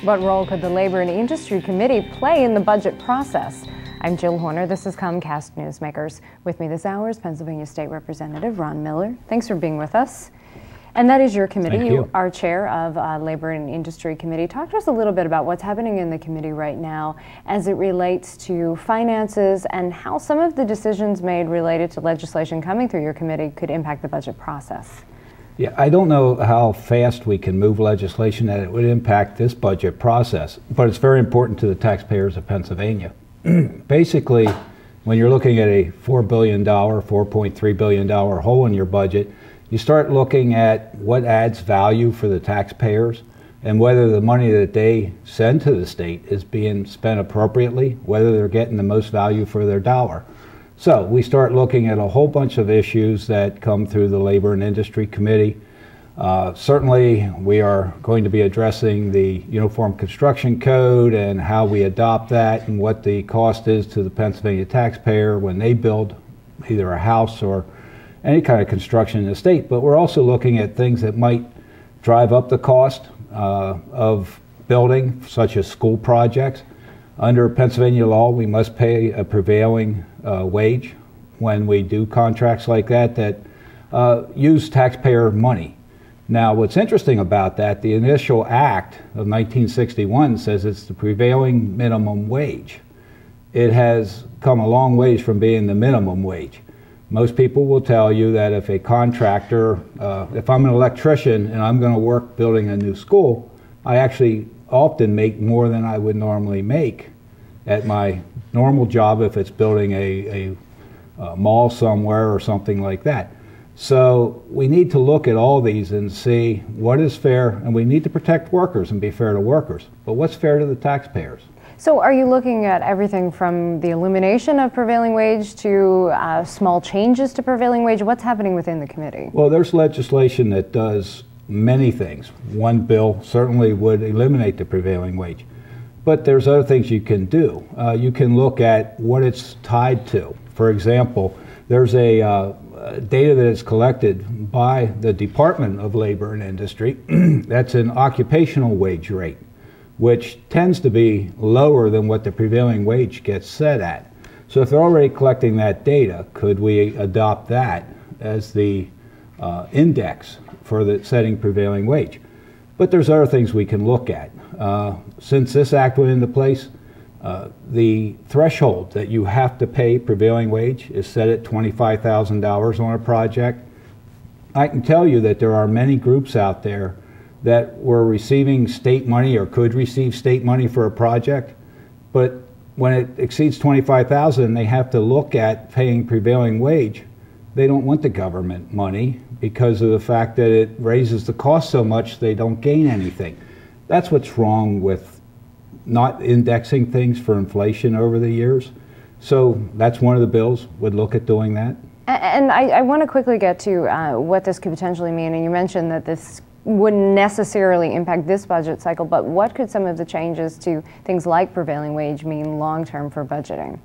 What role could the Labor and Industry Committee play in the budget process? I'm Jill Horner. This is Comcast Newsmakers. With me this hour is Pennsylvania State Representative Ron Miller. Thanks for being with us. And that is your committee. Thank you. You are chair of Labor and Industry Committee. Talk to us a little bit about what's happening in the committee right now as it relates to finances and how some of the decisions made related to legislation coming through your committee could impact the budget process. Yeah, I don't know how fast we can move legislation that it would impact this budget process, but it's very important to the taxpayers of Pennsylvania. Basically, when you're looking at a $4 billion, $4.3 billion hole in your budget, you start looking at what adds value for the taxpayers and whether the money that they send to the state is being spent appropriately, whether they're getting the most value for their dollar. So we start looking at a whole bunch of issues that come through the Labor and Industry Committee. Certainly we are going to be addressing the Uniform Construction Code and how we adopt that and what the cost is to the Pennsylvania taxpayer when they build either a house or any kind of construction in the state. But we're also looking at things that might drive up the cost of building, such as school projects. Under Pennsylvania law, we must pay a prevailing wage when we do contracts like that use taxpayer money. Now, what's interesting about that, the initial act of 1961 says it's the prevailing minimum wage. It has come a long ways from being the minimum wage. Most people will tell you that if a contractor, if I'm an electrician and I'm going to work building a new school, I actually often make more than I would normally make at my normal job if it's building a mall somewhere or something like that. So we need to look at all these and see what is fair, and we need to protect workers and be fair to workers. But what's fair to the taxpayers? So are you looking at everything from the elimination of prevailing wage to small changes to prevailing wage? What's happening within the committee? Well, there's legislation that does many things. One bill certainly would eliminate the prevailing wage. But there's other things you can do. You can look at what it's tied to. For example, there's a data that is collected by the Department of Labor and Industry. That's an occupational wage rate, which tends to be lower than what the prevailing wage gets set at. So if they're already collecting that data, could we adopt that as the index for the setting prevailing wage? But there's other things we can look at. Since this act went into place, the threshold that you have to pay prevailing wage is set at $25,000 on a project. I can tell you that there are many groups out there that were receiving state money or could receive state money for a project, but when it exceeds $25,000, they have to look at paying prevailing wage. They don't want the government money because of the fact that it raises the cost so much they don't gain anything. That's what's wrong with not indexing things for inflation over the years. So that's one of the bills, would look at doing that. And I want to quickly get to what this could potentially mean. And you mentioned that this wouldn't necessarily impact this budget cycle, but what could some of the changes to things like prevailing wage mean long-term for budgeting?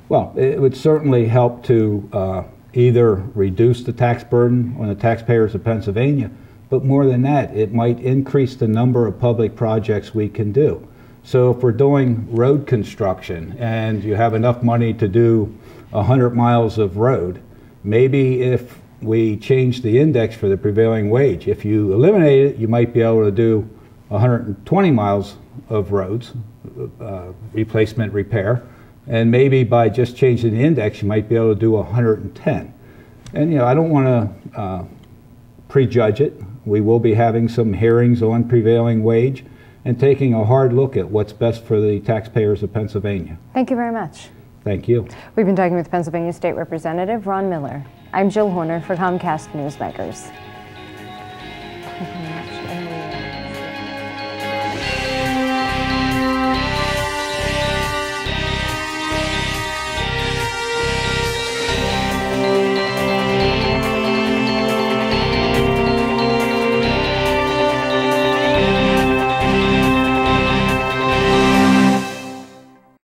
Well, it would certainly help to either reduce the tax burden on the taxpayers of Pennsylvania, but more than that, it might increase the number of public projects we can do. So if we're doing road construction and you have enough money to do 100 miles of road, maybe if we change the index for the prevailing wage, if you eliminate it, you might be able to do 120 miles of roads, replacement, repair, and maybe by just changing the index, you might be able to do 110. And you know, I don't want to prejudge it. We will be having some hearings on prevailing wage and taking a hard look at what's best for the taxpayers of Pennsylvania. Thank you very much. Thank you. We've been talking with Pennsylvania State Representative Ron Miller. I'm Jill Horner for Comcast Newsmakers.